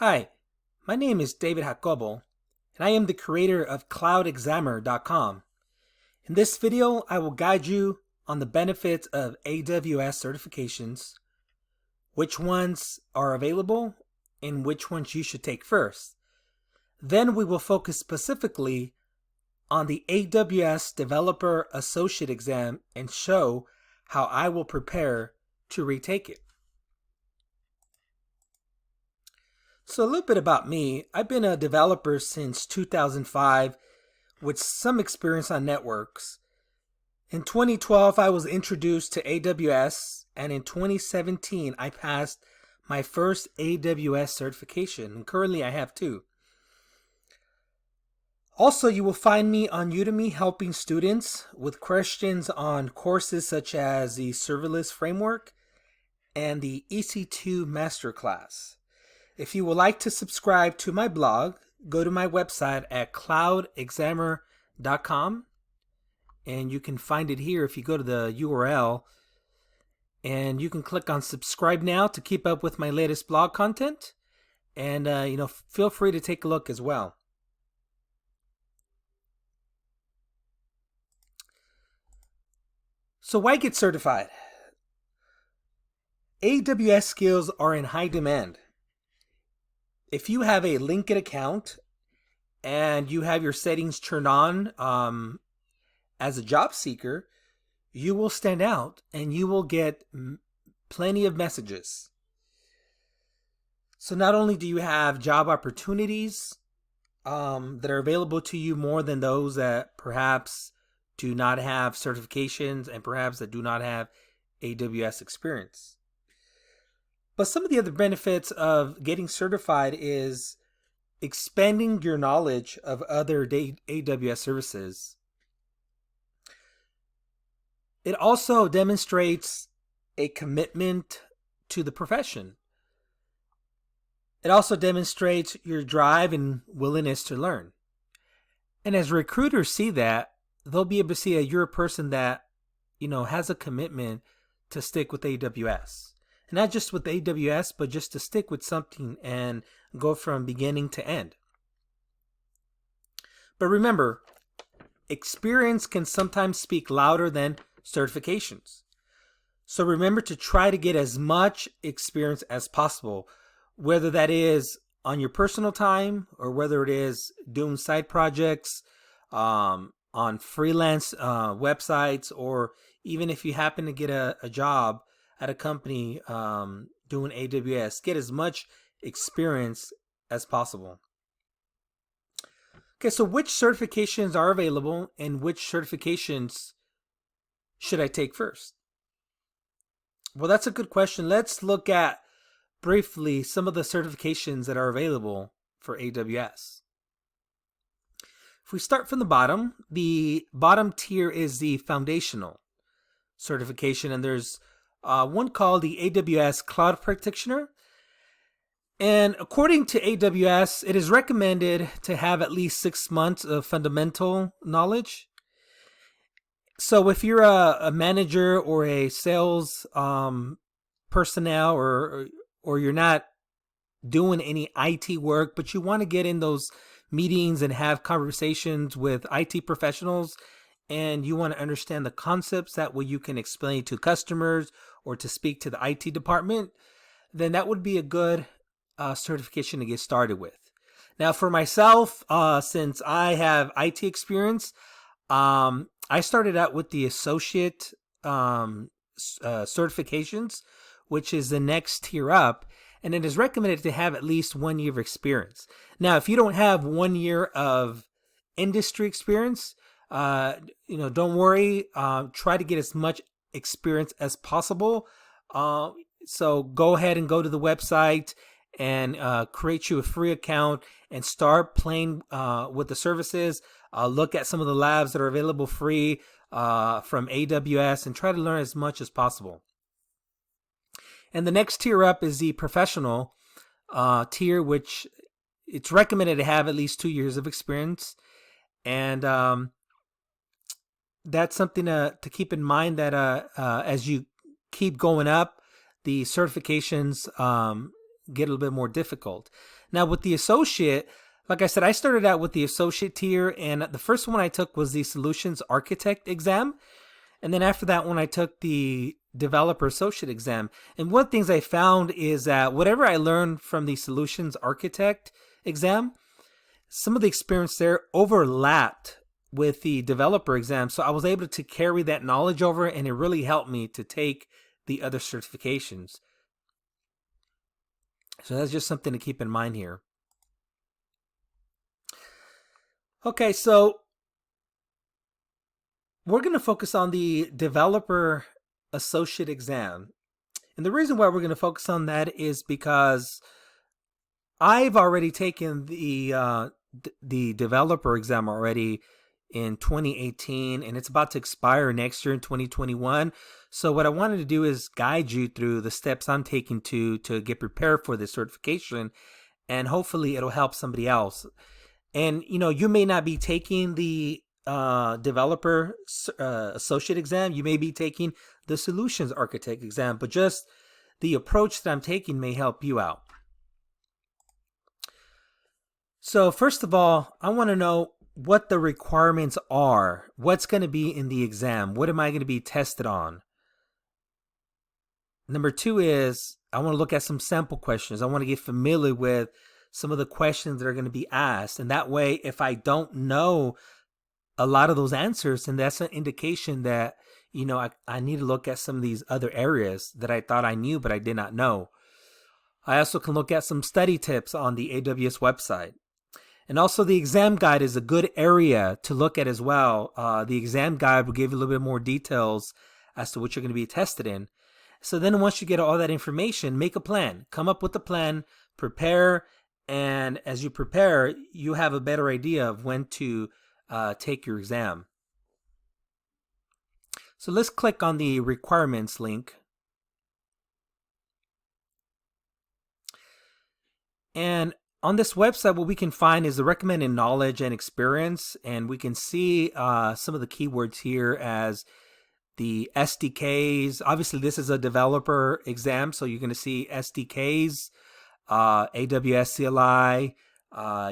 Hi, my name is David Jacobo, and I am the creator of CloudExaminer.com. In this video, I will guide you on the benefits of AWS certifications, which ones are available, and which ones you should take first. Then we will focus specifically on the AWS Developer Associate Exam and show how I will prepare to retake it. So a little bit about me. I've been a developer since 2005 with some experience on networks. In 2012, I was introduced to AWS, and in 2017, I passed my first AWS certification, and currently I have two. Also, you will find me on Udemy helping students with questions on courses such as the serverless framework and the EC2 masterclass. If you would like to subscribe to my blog, go to my website at cloudexaminer.com, and you can find it here if you go to the URL, and you can click on subscribe now to keep up with my latest blog content, and feel free to take a look as well. So why get certified? AWS skills are in high demand. If you have a LinkedIn account and you have your settings turned on as a job seeker, you will stand out and you will get plenty of messages. So not only do you have job opportunities that are available to you more than those that perhaps do not have certifications and perhaps that do not have AWS experience. But some of the other benefits of getting certified is expanding your knowledge of other AWS services. It also demonstrates a commitment to the profession. It also demonstrates your drive and willingness to learn. And as recruiters see that, they'll be able to see that you're a person that, has a commitment to stick with AWS. Not just with AWS, but just to stick with something and go from beginning to end. But remember, experience can sometimes speak louder than certifications. So remember to try to get as much experience as possible, whether that is on your personal time or whether it is doing side projects, on freelance websites, or even if you happen to get a job at a company doing AWS, get as much experience as possible. Okay, so which certifications are available and which certifications should I take first? Well, that's a good question. Let's look at briefly some of the certifications that are available for AWS. If we start from the bottom tier is the foundational certification, and there's one called the AWS Cloud Practitioner. And according to AWS, it is recommended to have at least 6 months of fundamental knowledge. So if you're a manager or a sales personnel, or you're not doing any IT work, but you want to get in those meetings and have conversations with IT professionals, and you want to understand the concepts, that way you can explain to customers or to speak to the IT department, then that would be a good certification to get started with. Now for myself, since I have IT experience, I started out with the associate certifications, which is the next tier up, and it is recommended to have at least 1 year of experience. Now, if you don't have 1 year of industry experience, don't worry. Try to get as much experience as possible. So go ahead and go to the website and create you a free account and start playing with the services. Look at some of the labs that are available free from AWS and try to learn as much as possible. And the next tier up is the professional tier, which it's recommended to have at least 2 years of experience. And that's something to keep in mind, that as you keep going up, the certifications get a little bit more difficult. Now with the associate, like I said, I started out with the associate tier, and the first one I took was the Solutions Architect exam. And then after that one, I took the Developer Associate exam. And one of the things I found is that whatever I learned from the Solutions Architect exam, some of the experience there overlapped with the developer exam. So I was able to carry that knowledge over, and it really helped me to take the other certifications. So that's just something to keep in mind here. Okay, so we're going to focus on the Developer Associate exam. And the reason why we're going to focus on that is because I've already taken the developer exam already in 2018, and it's about to expire next year in 2021. So what I wanted to do is guide you through the steps I'm taking to get prepared for this certification, and hopefully it'll help somebody else. And you may not be taking the developer associate exam. You may be taking the solutions architect exam, but just the approach that I'm taking may help you out. So first of all, I want to know what the requirements are. What's going to be in the exam? What am I going to be tested on? Number two is I want to look at some sample questions. I want to get familiar with some of the questions that are going to be asked. And that way, if I don't know a lot of those answers, then that's an indication that, I need to look at some of these other areas that I thought I knew, but I did not know. I also can look at some study tips on the AWS website. And also the exam guide is a good area to look at as well. The exam guide will give you a little bit more details as to what you're going to be tested in. So then once you get all that information, make a plan. Come up with a plan, prepare, and as you prepare, you have a better idea of when to take your exam. So let's click on the requirements link. And on this website, what we can find is the recommended knowledge and experience, and we can see some of the keywords here as the SDKs. Obviously, this is a developer exam, so you're going to see SDKs, AWS CLI,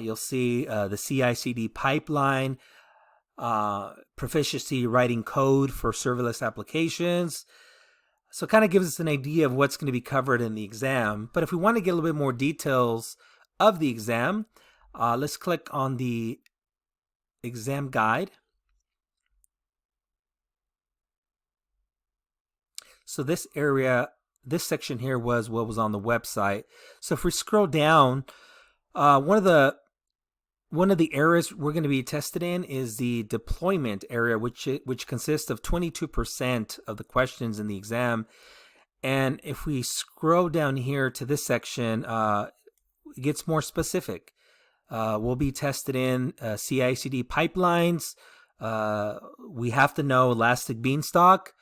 you'll see the CI/CD pipeline, proficiency writing code for serverless applications. So it kind of gives us an idea of what's going to be covered in the exam. But if we want to get a little bit more details of the exam, let's click on the exam guide. So this section here was what was on the website. So if we scroll down, one of the areas we're going to be tested in is the deployment area, which consists of 22% of the questions in the exam. And if we scroll down here to this section, it gets more specific. We'll be tested in CI/CD pipelines. We have to know Elastic Beanstalk.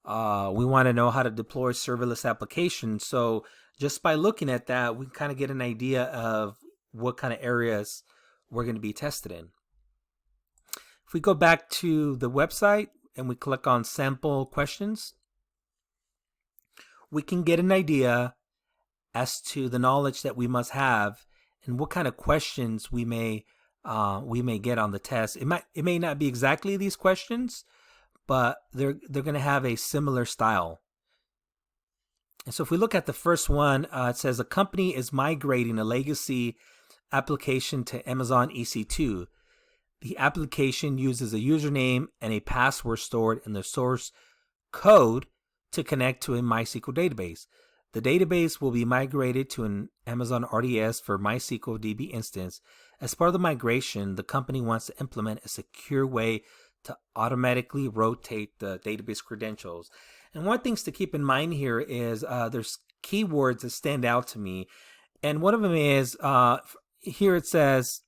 We want to know how to deploy serverless applications. So just by looking at that, we kind of get an idea of what kind of areas we're going to be tested in. If we go back to the website and we click on sample questions, we can get an idea as to the knowledge that we must have and what kind of questions we may get on the test. It may not be exactly these questions, but they're going to have a similar style. And so if we look at the first one, it says a company is migrating a legacy application to Amazon EC2. The application uses a username and a password stored in the source code to connect to a MySQL database. The database will be migrated to an Amazon RDS for MySQL DB instance. As part of the migration, the company wants to implement a secure way to automatically rotate the database credentials. And one of the things to keep in mind here is there's keywords that stand out to me. And one of them is, here it says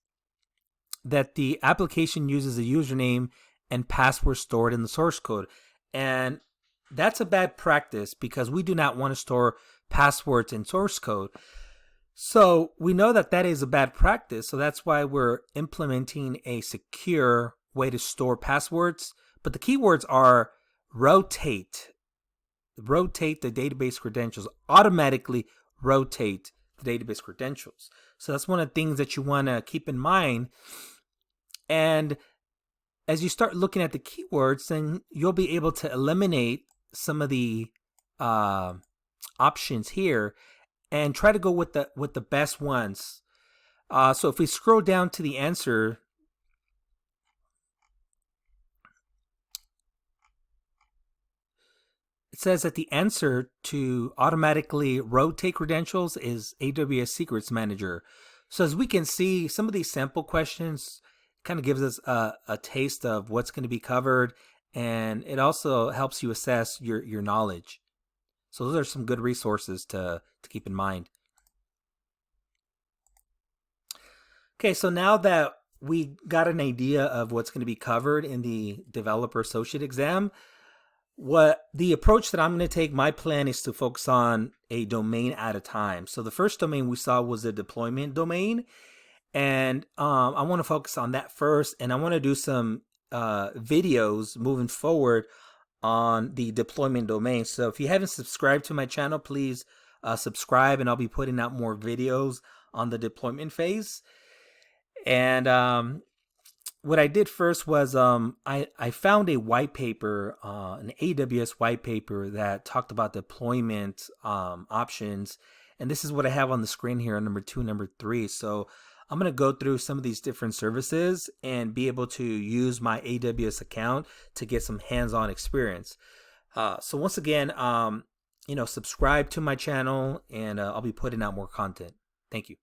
that the application uses a username and password stored in the source code. And that's a bad practice because we do not want to store passwords in source code. So we know that that is a bad practice. So that's why we're implementing a secure way to store passwords. But the keywords are rotate the database credentials, automatically rotate the database credentials. So that's one of the things that you want to keep in mind. And as you start looking at the keywords, then you'll be able to eliminate some of the options here and try to go with the best ones. So if we scroll down to the answer, it says that the answer to automatically rotate credentials is AWS Secrets Manager. So as we can see, some of these sample questions kind of gives us a taste of what's going to be covered, and it also helps you assess your knowledge. So those are some good resources to keep in mind. Okay, so now that we got an idea of what's going to be covered in the Developer Associate Exam, what the approach that I'm going to take, my plan is to focus on a domain at a time. So the first domain we saw was the deployment domain, and I want to focus on that first, and I want to do some videos moving forward on the deployment domain. So if you haven't subscribed to my channel, please subscribe, and I'll be putting out more videos on the deployment phase. And what I did first was I found a white paper, an AWS white paper that talked about deployment options. And this is what I have on the screen here on number 2, number 3. So I'm going to go through some of these different services and be able to use my AWS account to get some hands-on experience. So once again, subscribe to my channel, and I'll be putting out more content. Thank you.